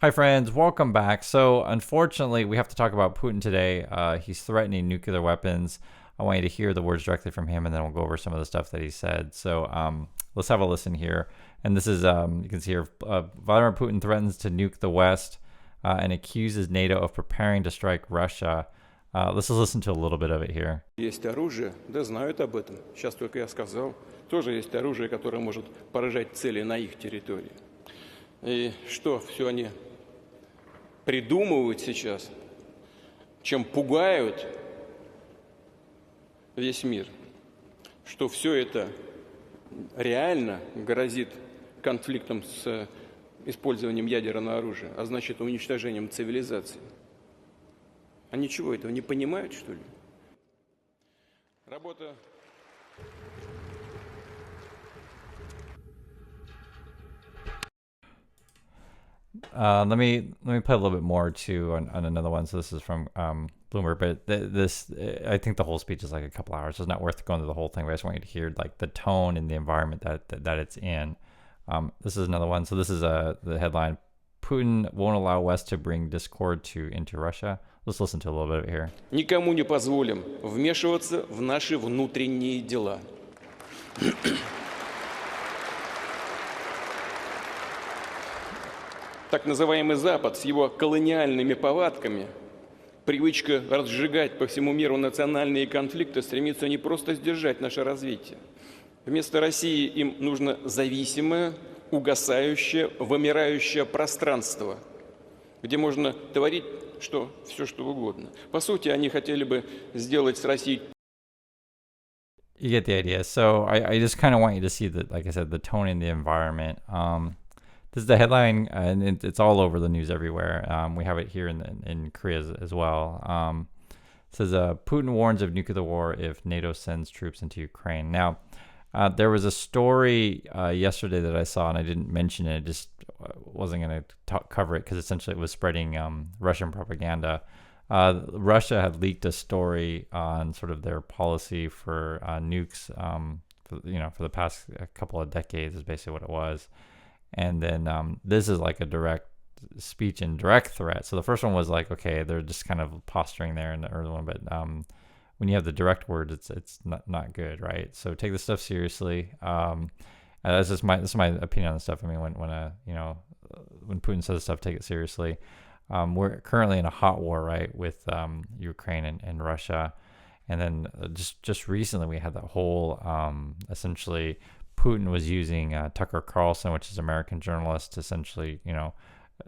Hi, friends. Welcome back. So, unfortunately, we have to talk about Putin today. He's threatening nuclear weapons. I want you to hear the words directly from him, and then we'll go over some of the stuff that he said. So, let's have a listen here. And this is, you can see here, Vladimir Putin threatens to nuke the West and accuses NATO of preparing to strike Russia. Let's just listen to a little bit of it here. Есть оружие, да знают об этом. Сейчас только я сказал. Тоже есть оружие, которое может поражать цели на их территории. И что все они придумывают сейчас, чем пугают весь мир, что все это реально грозит конфликтом с использованием ядерного оружия, а значит уничтожением цивилизации. Они чего, этого не понимают, что ли? Работа... Let me play a little bit more too on another one. So this is from Bloomberg, but this I think the whole speech is like a couple hours. So it's not worth going through the whole thing. But I just want you to hear like the tone and the environment that it's in. This is another one. So this is the headline: Putin won't allow West to bring discord into Russia. Let's listen to a little bit of it here. Никому не позволим вмешиваться в наши внутренние дела. Так называемый Запад с его колониальными повадками, привычка разжигать по всему миру национальные конфликты, стремится не просто сдержать наше развитие. Вместо России им нужно зависимое, угасающее, вымирающее пространство, где можно творить все, что угодно. По сути, они хотели бы сделать с Россией... You get the idea. So I just kind of want you to see that, like I said, the tone in the environment. This is the headline, and it's all over the news everywhere. We have it here in Korea as well. It says, Putin warns of nuclear war if NATO sends troops into Ukraine. Now, there was a story yesterday that I saw, and I didn't mention it. I just wasn't going to cover it because essentially it was spreading Russian propaganda. Russia had leaked a story on sort of their policy for nukes, for the past couple of decades is basically what it was. And then this is like a direct speech and direct threat. So the first one was like, okay, they're just kind of posturing there in the early one, but when you have the direct words, it's not good, right? So take this stuff seriously. This is my opinion on the stuff. I mean, when Putin says stuff, take it seriously. We're currently in a hot war, right, with Ukraine and Russia, and then just recently we had that whole essentially Putin was using Tucker Carlson, which is an American journalist, to essentially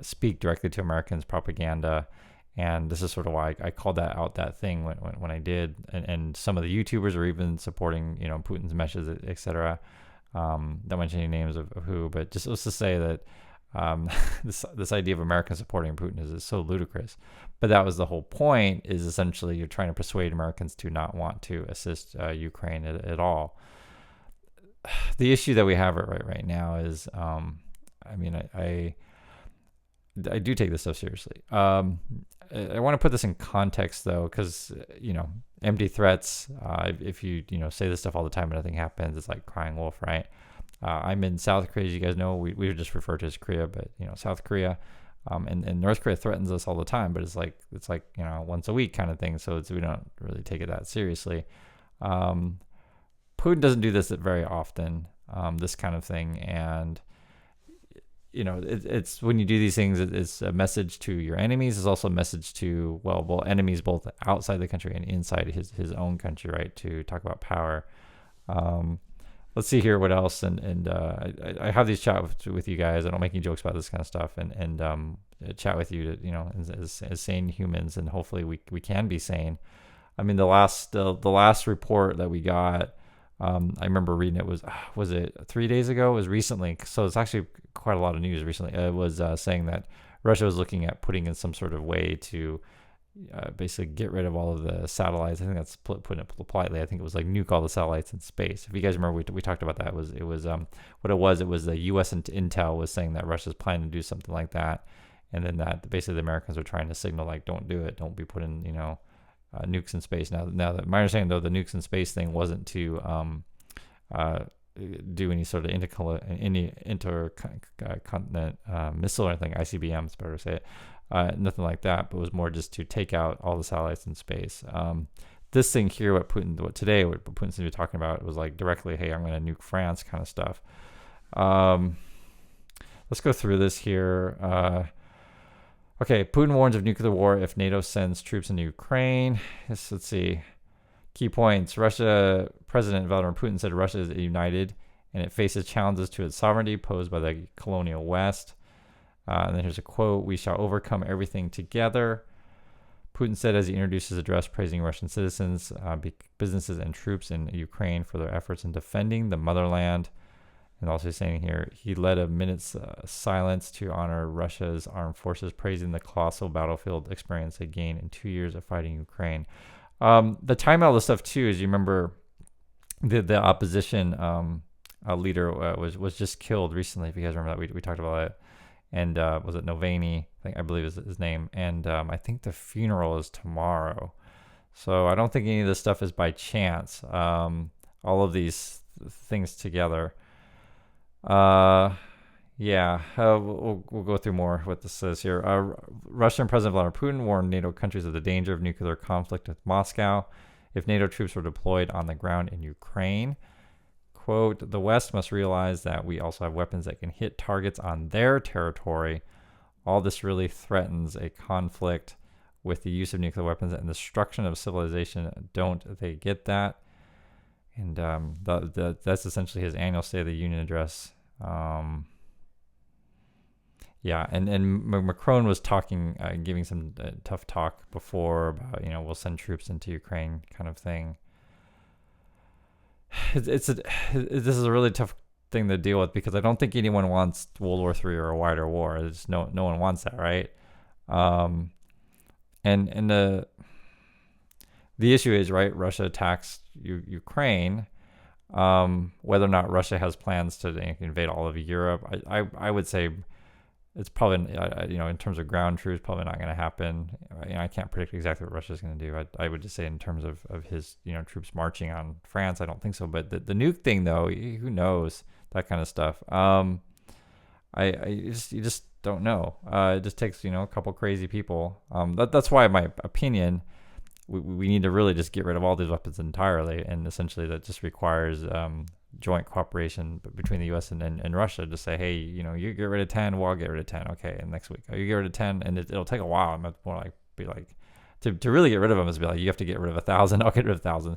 speak directly to Americans propaganda. And this is sort of why I called that thing when I did, and some of the YouTubers are even supporting Putin's messages, etc. Don't mention any names of who, but just let's just say that this idea of Americans supporting Putin is so ludicrous. But that was the whole point, is essentially you're trying to persuade Americans to not want to assist Ukraine at all. The issue that we have right now is, I do take this stuff seriously. I want to put this in context though, because empty threats. If you say this stuff all the time and nothing happens, it's like crying wolf, right? I'm in South Korea, as you guys know. We just refer to as Korea, but South Korea, and North Korea threatens us all the time. But it's like once a week kind of thing. So we don't really take it that seriously. Putin doesn't do this very often, this kind of thing, and it's when you do these things, it's a message to your enemies. It's also a message to enemies both outside the country and inside his own country, right? To talk about power. Let's see here what else, and I have these chat with you guys. I don't make any jokes about this kind of stuff, and chat with you to as sane humans, and hopefully we can be sane. I mean, the last report that we got. I remember reading it was it 3 days ago? It was recently, so it's actually quite a lot of news recently. It was saying that Russia was looking at putting in some sort of way to basically get rid of all of the satellites. I think that's putting it politely. I think it was like nuke all the satellites in space. If you guys remember, we talked about that. It was what it was the U.S. and Intel was saying that Russia's planning to do something like that, and then that basically the Americans were trying to signal like, don't do it, don't be putting nukes in space. Now that my understanding though, the nukes in space thing wasn't to do any sort of intercontinent missile or anything, ICBM, it's better to say it, nothing like that, but it was more just to take out all the satellites in space. This thing here, what Putin seems to be talking about, was like directly, hey, I'm going to nuke France kind of stuff. Let's go through this here. Okay, Putin warns of nuclear war if NATO sends troops into Ukraine. Let's see. Key points. Russia President Vladimir Putin said Russia is united and it faces challenges to its sovereignty posed by the colonial West. And then here's a quote: "We shall overcome everything together." Putin said as he introduced his address praising Russian citizens, businesses, and troops in Ukraine for their efforts in defending the motherland. And also saying here, he led a minute's silence to honor Russia's armed forces, praising the colossal battlefield experience they gained in 2 years of fighting Ukraine. The time out of stuff too is, you remember the opposition leader was just killed recently. If you guys remember that, we talked about it. And was it Noveni? I believe is his name. And I think the funeral is tomorrow. So I don't think any of this stuff is by chance. All of these things together. We'll go through more what this says here. Russian President Vladimir Putin warned NATO countries of the danger of nuclear conflict with Moscow if NATO troops were deployed on the ground in Ukraine. Quote, "The West must realize that we also have weapons that can hit targets on their territory. All this really threatens a conflict with the use of nuclear weapons and destruction of civilization. Don't they get that?" And that's essentially his annual State of the Union address. And Macron was talking, giving some tough talk before about, we'll send troops into Ukraine kind of thing. This is a really tough thing to deal with, because I don't think anyone wants World War III or a wider war. It's no one wants that, right? And the issue is, right, Russia attacks Ukraine. Whether or not Russia has plans to invade all of Europe, I would say it's probably, in terms of ground troops, probably not going to happen. I can't predict exactly what Russia's going to do. I would just say in terms of his, troops marching on France, I don't think so. But the nuke thing, though, who knows, that kind of stuff. You just don't know. It just takes, a couple crazy people. That's why, in my opinion, we need to really just get rid of all these weapons entirely, and essentially that just requires joint cooperation between the U.S. and Russia to say, hey, you get rid of 10, well, I'll get rid of 10, okay, and next week you get rid of 10, and it'll take a while. I'm more to really get rid of them is be like, you have to get rid of 1,000, I'll get rid of 1,000,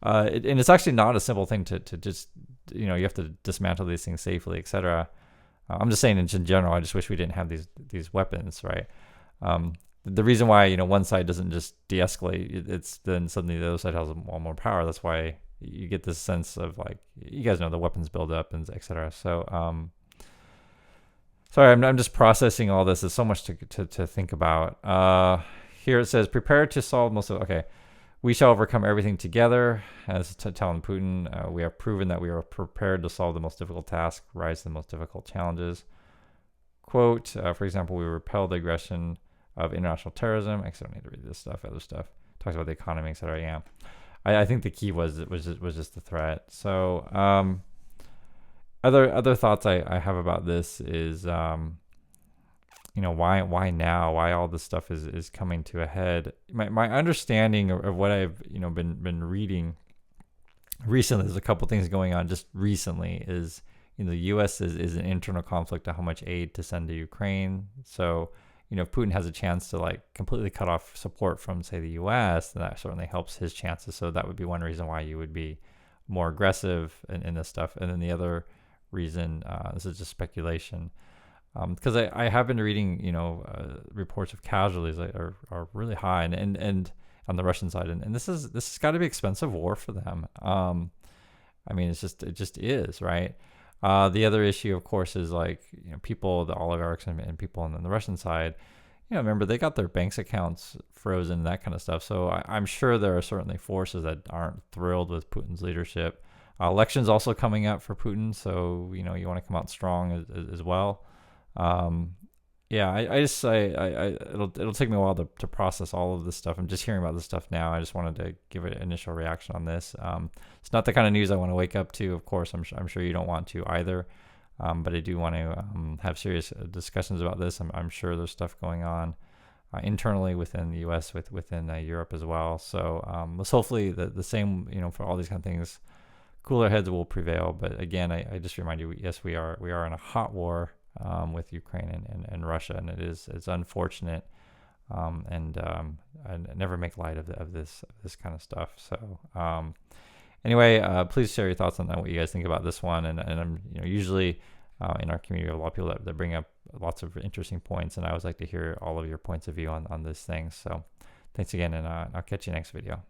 and it's actually not a simple thing to just you have to dismantle these things safely, etc. I'm just saying in general, I just wish we didn't have these weapons, right? The reason why one side doesn't just de-escalate, it's then suddenly the other side has more power. That's why you get this sense of, like, you guys know, the weapons build up and etc. So sorry, I'm just processing all this. There's so much to think about. Here it says, prepare to solve most of. Okay, we shall overcome everything together. As telling Putin, we have proven that we are prepared to solve the most difficult task, rise to the most difficult challenges. Quote, for example, we repel the aggression of international terrorism. I don't need to read this stuff. Other stuff talks about the economy, etc. Yeah, I think the key was just the threat. So other thoughts I have about this is why now? Why all this stuff is coming to a head? My understanding of what I've been reading recently, there's a couple things going on just recently. Is the U.S. is an internal conflict of how much aid to send to Ukraine. So if Putin has a chance to completely cut off support from, say, the U.S., then that certainly helps his chances. So that would be one reason why you would be more aggressive in this stuff. And then the other reason, this is just speculation, because I have been reading, reports of casualties are really high, and on the Russian side, and this has got to be expensive war for them. It just is, right? The other issue, of course, is people, the oligarchs and people on the Russian side, remember, they got their banks accounts frozen, that kind of stuff. So I'm sure there are certainly forces that aren't thrilled with Putin's leadership. Elections also coming up for Putin, so you want to come out strong as well. Yeah, it'll take me a while to process all of this stuff. I'm just hearing about this stuff now. I just wanted to give an initial reaction on this. It's not the kind of news I want to wake up to. Of course, I'm sure you don't want to either. But I do want to have serious discussions about this. I'm sure there's stuff going on internally within the U.S. within Europe as well. So let's hopefully the same, for all these kind of things, cooler heads will prevail. But again, I just remind you, yes, we are in a hot war with Ukraine and Russia, and it's unfortunate. I never make light of this kind of stuff. So anyway, please share your thoughts on that, what you guys think about this one. And I'm usually in our community, we have a lot of people that bring up lots of interesting points, and I always like to hear all of your points of view on this thing. So thanks again, and I'll catch you next video.